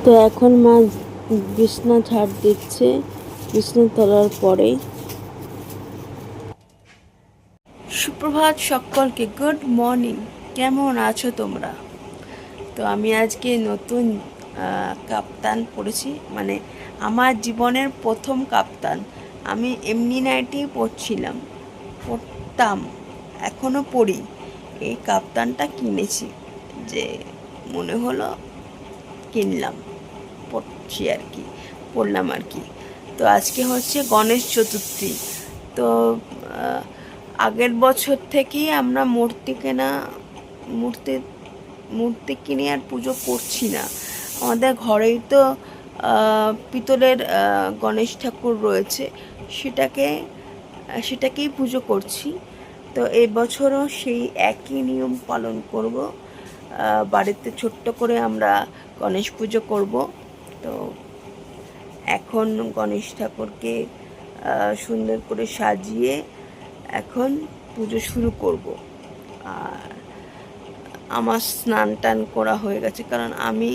তো এখন মা বিছনা ঝাড় দিচ্ছে। বিছনা তোলার পরে সুপ্রভাত সকলকে, গুড মর্নিং। কেমন আছো তোমরা? তো আমি আজকে নতুন কাপ্তান পরেছি, মানে আমার জীবনের প্রথম কাপ্তান। আমি এমনি নাইটি পরতাম, এখনও পরি। এই কাপ্তানটা কিনেছি, যে মনে হলো কিনলাম, পড়ছি আর কি, পড়লাম আর কি। তো আজকে হচ্ছে গণেশ চতুর্থী। তো আগের বছর থেকেই আমরা মূর্তি কিনে আর পুজো করছি না। আমাদের ঘরেই তো পিতলের গণেশ ঠাকুর রয়েছে, সেটাকেই পুজো করছি। তো এই বছরও সেই একই নিয়ম পালন করব। বাড়িতে ছোট্ট করে আমরা গণেশ পুজো করব। তো এখন গণেশ ঠাকুরকে সুন্দর করে সাজিয়ে এখন পুজো শুরু করব। আর আমার স্নান টান করা হয়ে গেছে, কারণ আমি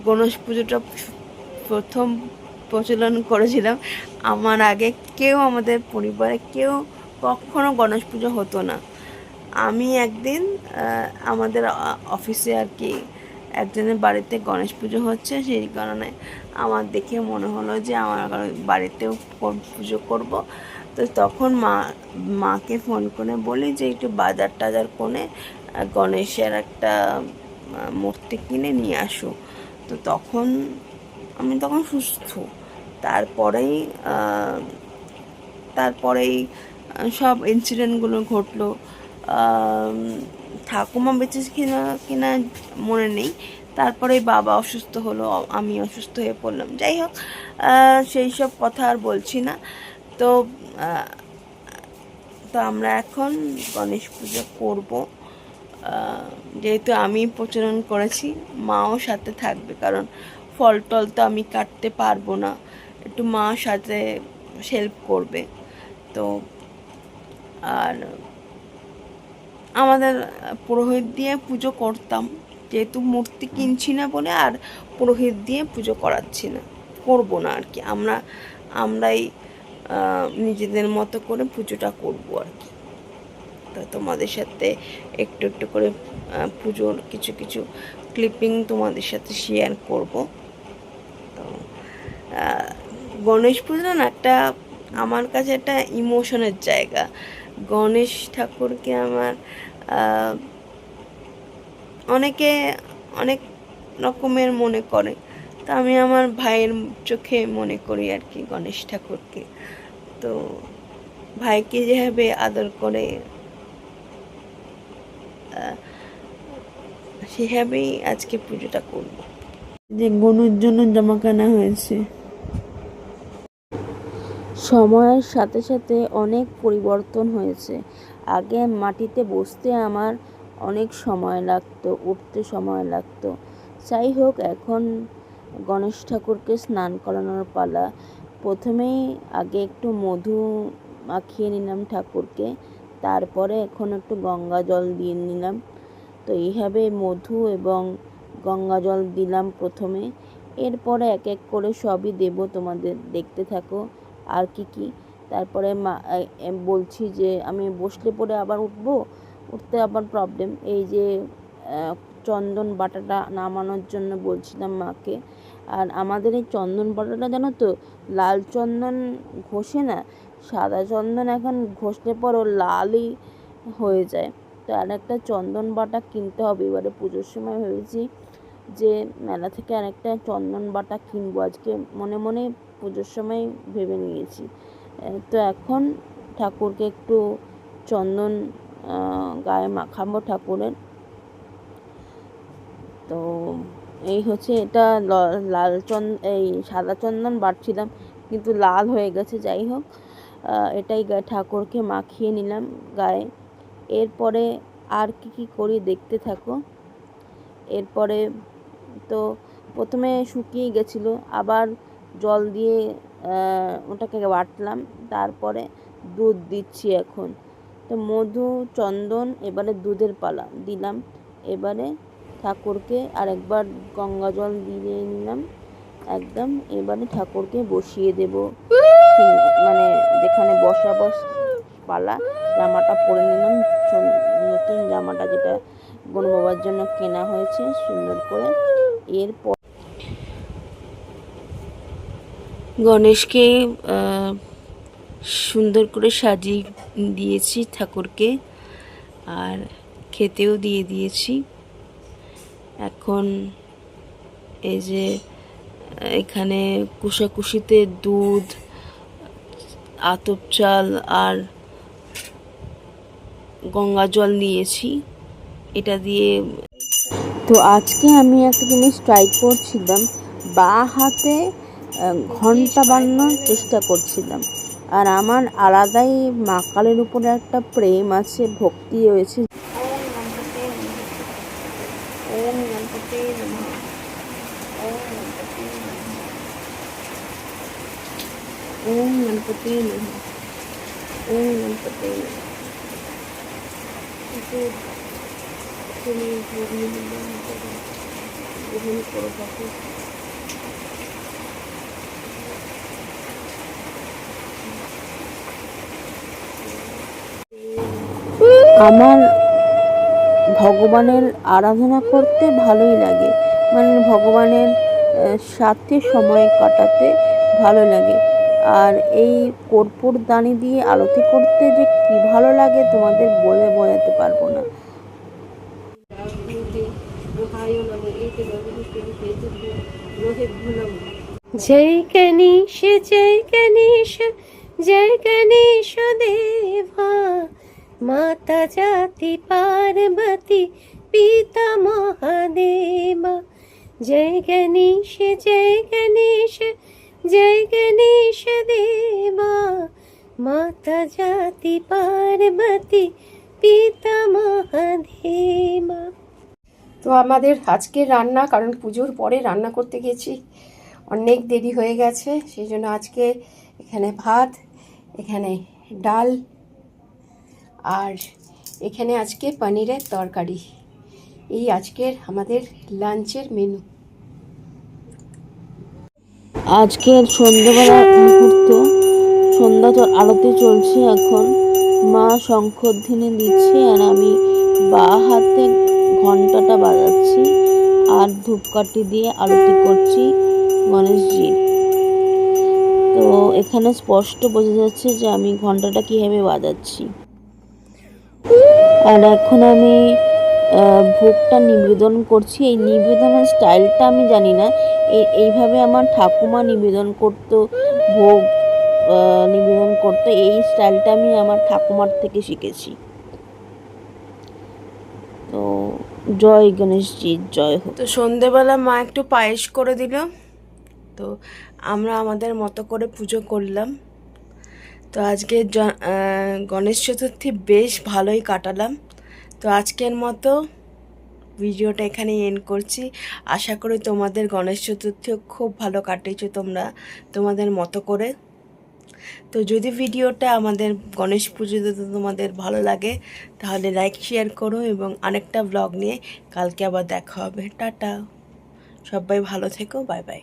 গণেশ পুজোটা প্রথম প্রচলন করেছিলাম। আমার আগে আমাদের পরিবারে কখনো গণেশ পুজো হতো না। আমি একদিন আমাদের অফিসে আর কি একজনের বাড়িতে গণেশ পুজো হচ্ছে, সেই কারণে আমার দেখে মনে হলো যে আমার বাড়িতেও পুজো করব। তো তখন মাকে ফোন করে বলি যে একটু বাজার টাজার করে গণেশের একটা মূর্তি কিনে নিয়ে আসো। তো আমি তখন সুস্থ। তারপরেই সব ইনসিডেন্টগুলো ঘটলো। ঠাকুমা বেঁচে কিনা কিনা মনে নেই। তারপরে বাবা অসুস্থ হলো, আমি অসুস্থ হয়ে পড়লাম। যাই হোক, সেই সব কথা আর বলছি না। তো তো আমরা এখন গণেশ পুজো করব। যেহেতু আমি প্রচলন করেছি, মাও সাথে থাকবে, কারণ ফল টল তো আমি কাটতে পারবো না, একটু মা সাথে হেল্প করবে। তো আর আমাদের পুরোহিত দিয়ে পুজো করতাম, যেহেতু মূর্তি কিনছি না বলে আর পুরোহিত দিয়ে পুজো করবো না আর কি। আমরাই নিজেদের মতো করে পুজোটা করবো আর কি। তো তোমাদের সাথে একটু একটু করে পুজোর কিছু কিছু ক্লিপিং তোমাদের সাথে শেয়ার করব। তো গণেশ পুজো না আমার কাছে একটা ইমোশনের জায়গা। গণেশ ঠাকুরকে আমার অনেকে অনেক রকমের মনে করে। তা আমি আমার ভাইয়ের চোখে মনে করি আর কি গণেশ ঠাকুরকে। তো ভাইকে যেভাবে আদর করে সেভাবেই আজকে পুজোটা করব। যে গনুর জন্য জামা কেনা হয়েছে। সময়ের সাথে সাথে অনেক পরিবর্তন হয়েছে। আগে মাটিতে বসতে আমার অনেক সময় লাগতো, উঠতে সময় লাগতো। যাই হোক, এখন গণেশ ঠাকুরকে স্নান করানোর পালা। প্রথমেই আগে একটু মধু মাখিয়ে নিলাম ঠাকুরকে, তারপরে এখন একটু গঙ্গা জল দিয়ে নিলাম। তো এইভাবে মধু এবং গঙ্গা জল দিলাম প্রথমে। এরপরে এক এক করে সবই দেব, তোমাদের দেখতে থাকো আর কি। তারপরে বলছি যে আমি বসলে পরে আবার উঠতে আবার প্রবলেম। এই যে চন্দন বাটাটা নামানোর জন্য বলছিলাম মাকে। আর আমাদের এই চন্দন বাটাটা জানো তো, লাল চন্দন ঘষে না, সাদা চন্দন এখন ঘষলে পরও লালই হয়ে যায়। তো আর একটা চন্দন বাটা কিনতে হবে। এবারে পুজোর সময় ভেবেছি যে মেলা থেকে আরেকটা চন্দন বাটা কিনবো আজকে, মনে মনে পুজোর সময় ভেবে নিয়েছি। তো এখন ঠাকুরকে একটু চন্দন গায়ে মাখাবো ঠাকুরের। তো এই হচ্ছে, এটা এই সাদা চন্দন বাটছিলাম কিন্তু লাল হয়ে গেছে। যাই হোক, এটাই ঠাকুরকে মাখিয়ে নিলাম গায়ে। এরপরে আর কি করি দেখতে থাকো। এরপরে তো প্রথমে শুকিয়ে গেছিলো, আবার জল দিয়ে ওটাকে বাটলাম, তারপরে দুধ দিচ্ছি এখন। তো মধু, চন্দন, এবারে দুধের পালা দিলাম। এবারে ঠাকুরকে আরেকবার গঙ্গা জল দিয়ে নিলাম একদম। এবারে ঠাকুরকে বসিয়ে দেব, মানে যেখানে বসাবো পালা। জামাটা পরে নিলাম, নতুন জামাটা যেটা গনু বাবার জন্য কেনা হয়েছে সুন্দর করে। এরপর গণেশকে সুন্দর করে সাজিয়ে দিয়েছি ঠাকুরকে, আর খেতেও দিয়ে দিয়েছি। এখন এই যে এখানে কুশাকুশিতে দুধ, আতপ চাল আর গঙ্গা জল নিয়েছি, এটা দিয়ে। তো আজকে আমি একটা জিনিস ট্রাই করছিলাম, বাঁ হাতে ঘন্টা বানানোর চেষ্টা করছিলাম। আর আমার আলাদাই মা কালীর উপরে একটা প্রেম আছে, ভক্তি রয়েছে। ওম গণপতি নমঃ, ওম গণপতি নমঃ, ওম গণপতি নমঃ, ওম গণপতি নমঃ। তুমি গ্রহণ করো ঠাকুর। আমার ভগবানের আরাধনা করতে ভালোই লাগে, মানে ভগবানের সাথে সময় কাটাতে ভালো লাগে। আর এই কর্পূর দানি দিয়ে আরতি করতে যে কি ভালো লাগে তোমাদের বলে বোঝাতে পারবো না। जय गणेश जय गणेश जय गणेश देवा, माता जाति पार्वती पिता महादेवा। जय गणेश जय गणेश जय गणेश देवा, माता जाति पार्वती पिता महादेवा। তো আমাদের আজকে রান্না, কারণ পুজোর পরে রান্না করতে গেছি, অনেক দেরি হয়ে গেছে, সেই জন্য আজকে এখানে ভাত, এখানে ডাল, আর এখানে আজকে পনিরের তরকারি। এই আজকের আমাদের লাঞ্চের মেনু। আজকের সন্ধ্যাবেলা মুহূর্ত, সন্ধ্যা আরতি চলছে এখন, মা শঙ্খধ্বনি দিচ্ছে আর আমি বাঁ হাতে ঘন্টাটা বাজাচ্ছি আর ধূপকাঠি দিয়ে আরতি করছি গণেশজির। তো এখানে স্পষ্ট বোঝা যাচ্ছে যে আমি ঘন্টাটা কীভাবে বাজাচ্ছি। আর এখন আমি ভোগটা নিবেদন করছি। এই নিবেদনের স্টাইলটা আমি জানি না, এইভাবে আমার ঠাকুমা নিবেদন করতো, ভোগ নিবেদন করতো। এই স্টাইলটা আমি আমার ঠাকুমার থেকে শিখেছি। তো জয় গণেশজি, জয় হোক। তো সন্ধেবেলা মা একটু পায়েস করে দিল, তো আমরা আমাদের মতো করে পুজো করলাম। তো আজকে গণেশ চতুর্থী বেশ ভালোই কাটালাম। তো আজকের মতো ভিডিওটা এখানে এন্ড করছি। আশা করি তোমাদের গণেশ চতুর্থীও খুব ভালো কাটিয়েছো তোমরা তোমাদের মতো করে। তো যদি ভিডিওটা আমাদের গণেশ পুজোতে তোমাদের ভালো লাগে তাহলে লাইক শেয়ার করো, এবং আরেকটা ব্লগ নিয়ে কালকে আবার দেখা হবে। টাটা, সবাই ভালো থেকো, বাই বাই।